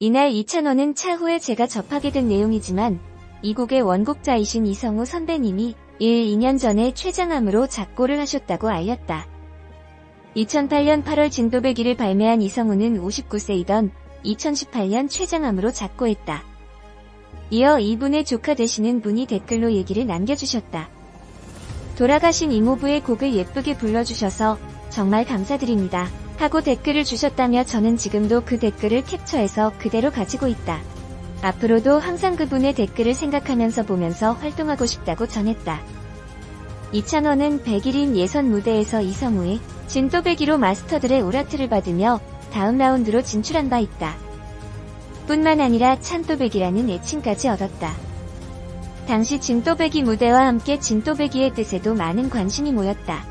이날 이찬원은 차후에 제가 접하게 된 내용이지만 이 곡의 원곡자이신 이성우 선배님이 2년 전에 최장암으로 작고를 하셨다고 알렸다. 2008년 8월 진또배기를 발매한 이성우는 59세이던 2018년 최장암으로 작고했다. 이어 이분의 조카 되시는 분이 댓글로 얘기를 남겨주셨다. 돌아가신 이모부의 곡을 예쁘게 불러주셔서 정말 감사드립니다. 하고 댓글을 주셨다며 저는 지금도 그 댓글을 캡처해서 그대로 가지고 있다. 앞으로도 항상 그분의 댓글을 생각하면서 보면서 활동하고 싶다고 전했다. 이찬원은 100일인 예선 무대에서 이성우의 진또배기로 마스터들의 오라트를 받으며 다음 라운드로 진출한 바 있다. 뿐만 아니라 찬또배기라는 애칭까지 얻었다. 당시 진또배기 무대와 함께 진또배기의 뜻에도 많은 관심이 모였다.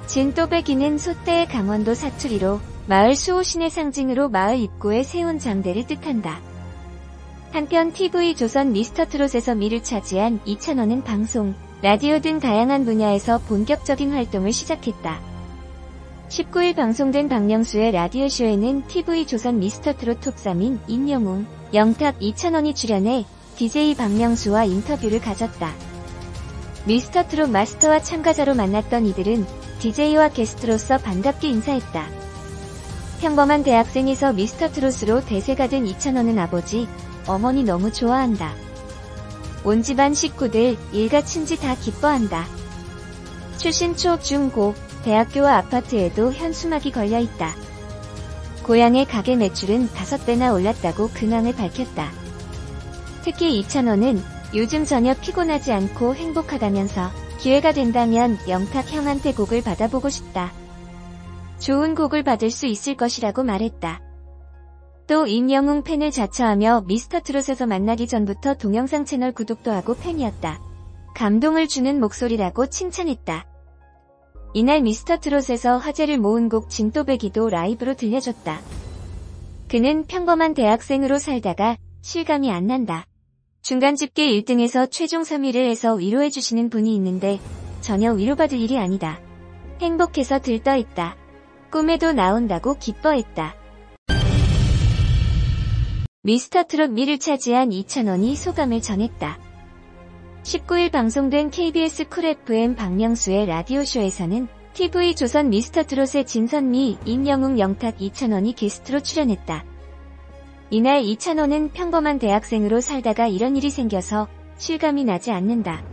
진또배기는 소떼의 강원도 사투리로 마을 수호신의 상징으로 마을 입구에 세운 장대를 뜻한다. 한편 TV조선 미스터트롯에서 미를 차지한 이찬원은 방송, 라디오 등 다양한 분야에서 본격적인 활동을 시작했다. 19일 방송된 박명수의 라디오쇼에는 TV조선 미스터트롯 톱3인 임영웅, 영탁, 이찬원이 출연해 DJ 박명수와 인터뷰를 가졌다. 미스터트롯 마스터와 참가자로 만났던 이들은 DJ와 게스트로서 반갑게 인사했다. 평범한 대학생에서 미스터트롯으로 대세가 된 이찬원은 아버지, 어머니 너무 좋아한다. 온 집안 식구들, 일가 친지 다 기뻐한다. 출신 초, 중, 고, 대학교와 아파트에도 현수막이 걸려있다. 고향의 가게 매출은 5배나 올랐다고 근황을 밝혔다. 특히 이찬원은 요즘 전혀 피곤하지 않고 행복하다면서 기회가 된다면 영탁 형한테 곡을 받아보고 싶다. 좋은 곡을 받을 수 있을 것이라고 말했다. 또 임영웅 팬을 자처하며 미스터트롯에서 만나기 전부터 동영상 채널 구독도 하고 팬이었다. 감동을 주는 목소리라고 칭찬했다. 이날 미스터트롯에서 화제를 모은 곡 진또배기도 라이브로 들려줬다. 그는 평범한 대학생으로 살다가 실감이 안 난다. 중간 집계 1등에서 최종 3위를 해서 위로해주시는 분이 있는데 전혀 위로받을 일이 아니다. 행복해서 들떠있다. 꿈에도 나온다고 기뻐했다. 미스터트롯 미를 차지한 이찬원이 소감을 전했다. 19일 방송된 KBS 쿨 FM 박명수의 라디오쇼에서는 TV조선 미스터트롯의 진선미, 임영웅, 영탁, 이찬원이 게스트로 출연했다. 이날 이찬원은 평범한 대학생으로 살다가 이런 일이 생겨서 실감이 나지 않는다.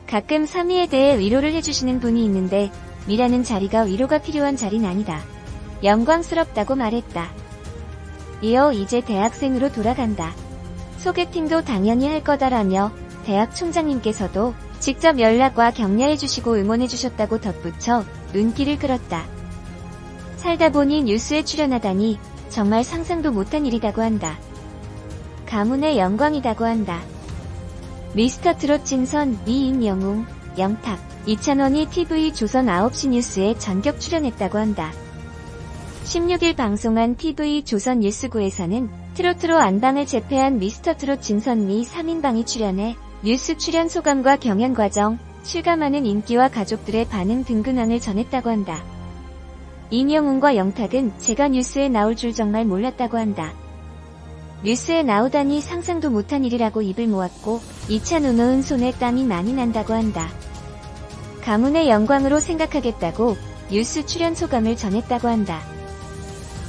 가끔 3위에 대해 위로를 해주시는 분이 있는데 미라는 자리가 위로가 필요한 자리는 아니다. 영광스럽다고 말했다. 이어 이제 대학생으로 돌아간다. 소개팅도 당연히 할 거다라며 대학 총장님께서도 직접 연락과 격려해주시고 응원해주셨다고 덧붙여 눈길을 끌었다. 살다 보니 뉴스에 출연하다니 정말 상상도 못한 일이라고 한다. 가문의 영광이라고 한다. 미스터트롯 진선, 미, 임영웅, 영탁, 이찬원이 TV조선 9시 뉴스에 전격 출연했다고 한다. 16일 방송한 TV조선 뉴스9에서는 트로트로 안방을 제패한 미스터트롯 진선미 3인방이 출연해 뉴스 출연 소감과 경연 과정, 실감하는 인기와 가족들의 반응 등 근황을 전했다고 한다. 임영웅과 영탁은 제가 뉴스에 나올 줄 정말 몰랐다고 한다. 뉴스에 나오다니 상상도 못한 일이라고 입을 모았고 이찬원은 손에 땀이 많이 난다고 한다. 가문의 영광으로 생각하겠다고 뉴스 출연 소감을 전했다고 한다.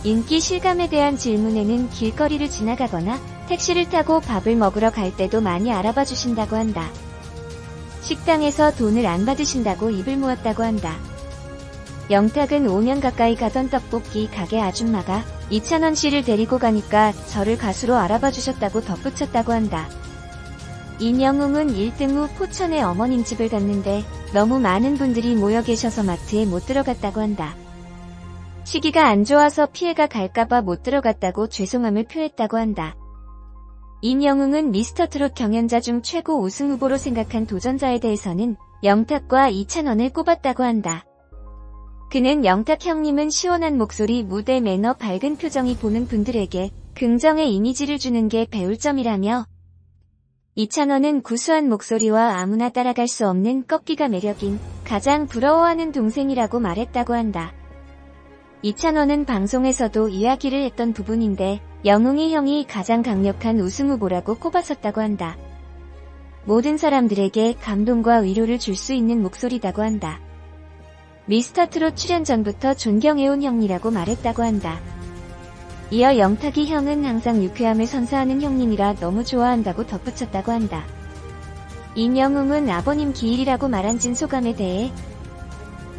인기 실감에 대한 질문에는 길거리를 지나가거나 택시를 타고 밥을 먹으러 갈 때도 많이 알아봐 주신다고 한다. 식당에서 돈을 안 받으신다고 입을 모았다고 한다. 영탁은 5년 가까이 가던 떡볶이 가게 아줌마가 이찬원 씨를 데리고 가니까 저를 가수로 알아봐 주셨다고 덧붙였다고 한다. 임영웅은 1등 후 포천에 어머님 집을 갔는데 너무 많은 분들이 모여 계셔서 마트에 못 들어갔다고 한다. 시기가 안 좋아서 피해가 갈까봐 못 들어갔다고 죄송함을 표했다고 한다. 임영웅은 미스터트롯 경연자 중 최고 우승 후보로 생각한 도전자에 대해서는 영탁과 이찬원을 꼽았다고 한다. 그는 영탁 형님은 시원한 목소리, 무대 매너, 밝은 표정이 보는 분들에게 긍정의 이미지를 주는 게 배울 점이라며 이찬원은 구수한 목소리와 아무나 따라갈 수 없는 꺾기가 매력인 가장 부러워하는 동생이라고 말했다고 한다. 이찬원은 방송에서도 이야기를 했던 부분인데 영웅이 형이 가장 강력한 우승 후보라고 꼽았었다고 한다. 모든 사람들에게 감동과 위로를 줄 수 있는 목소리다고 한다. 미스터트롯 출연 전부터 존경해온 형이라고 말했다고 한다. 이어 영탁이 형은 항상 유쾌함을 선사하는 형님이라 너무 좋아한다고 덧붙였다고 한다. 임영웅은 아버님 기일이라고 말한 진 소감에 대해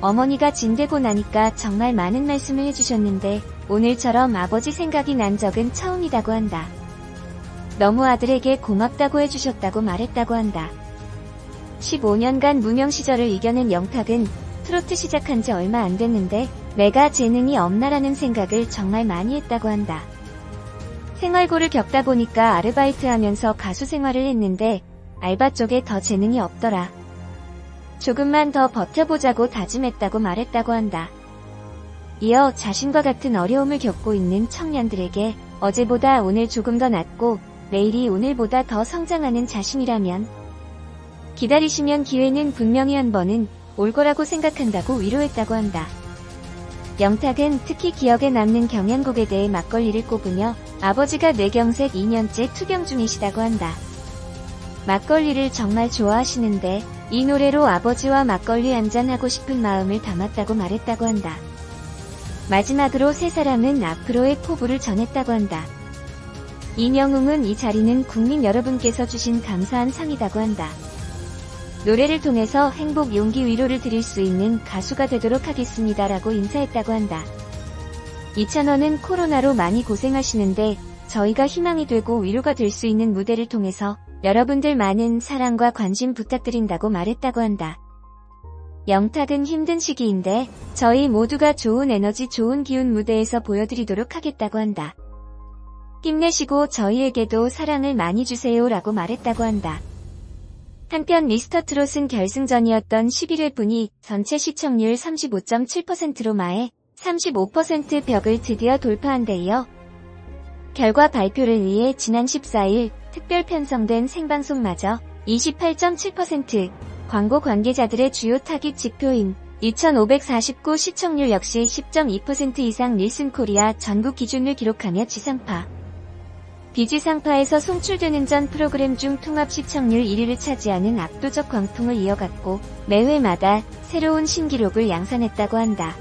어머니가 진되고 나니까 정말 많은 말씀을 해주셨는데 오늘처럼 아버지 생각이 난 적은 처음이라고 한다. 너무 아들에게 고맙다고 해주셨다고 말했다고 한다. 15년간 무명 시절을 이겨낸 영탁은 트로트 시작한 지 얼마 안 됐는데 내가 재능이 없나라는 생각을 정말 많이 했다고 한다. 생활고를 겪다 보니까 아르바이트하면서 가수 생활을 했는데 알바 쪽에 더 재능이 없더라. 조금만 더 버텨보자고 다짐했다고 말했다고 한다. 이어 자신과 같은 어려움을 겪고 있는 청년들에게 어제보다 오늘 조금 더 낫고 내일이 오늘보다 더 성장하는 자신이라면 기다리시면 기회는 분명히 한 번은 올 거라고 생각한다고 위로했다고 한다. 영탁은 특히 기억에 남는 경연곡에 대해 막걸리를 꼽으며 아버지가 뇌경색 2년째 투병 중이시다고 한다. 막걸리를 정말 좋아하시는데 이 노래로 아버지와 막걸리 한잔하고 싶은 마음을 담았다고 말했다고 한다. 마지막으로 세 사람은 앞으로의 포부를 전했다고 한다. 임영웅은 이 자리는 국민 여러분께서 주신 감사한 상이라고 한다. 노래를 통해서 행복, 용기, 위로를 드릴 수 있는 가수가 되도록 하겠습니다라고 인사했다고 한다. 이찬원은 코로나로 많이 고생하시는데 저희가 희망이 되고 위로가 될 수 있는 무대를 통해서 여러분들 많은 사랑과 관심 부탁드린다고 말했다고 한다. 영탁은 힘든 시기인데 저희 모두가 좋은 에너지, 좋은 기운 무대에서 보여드리도록 하겠다고 한다. 힘내시고 저희에게도 사랑을 많이 주세요 라고 말했다고 한다. 한편 미스터트롯은 결승전이었던 11회분이 전체 시청률 35.7%로 마해 35% 벽을 드디어 돌파한 데 이어 결과 발표를 위해 지난 14일 특별 편성된 생방송마저 28.7%, 광고 관계자들의 주요 타깃 지표인 2549 시청률 역시 10.2% 이상 닐슨 코리아 전국 기준을 기록하며 지상파, 비지상파에서 송출되는 전 프로그램 중 통합 시청률 1위를 차지하는 압도적 광풍을 이어갔고 매회마다 새로운 신기록을 양산했다고 한다.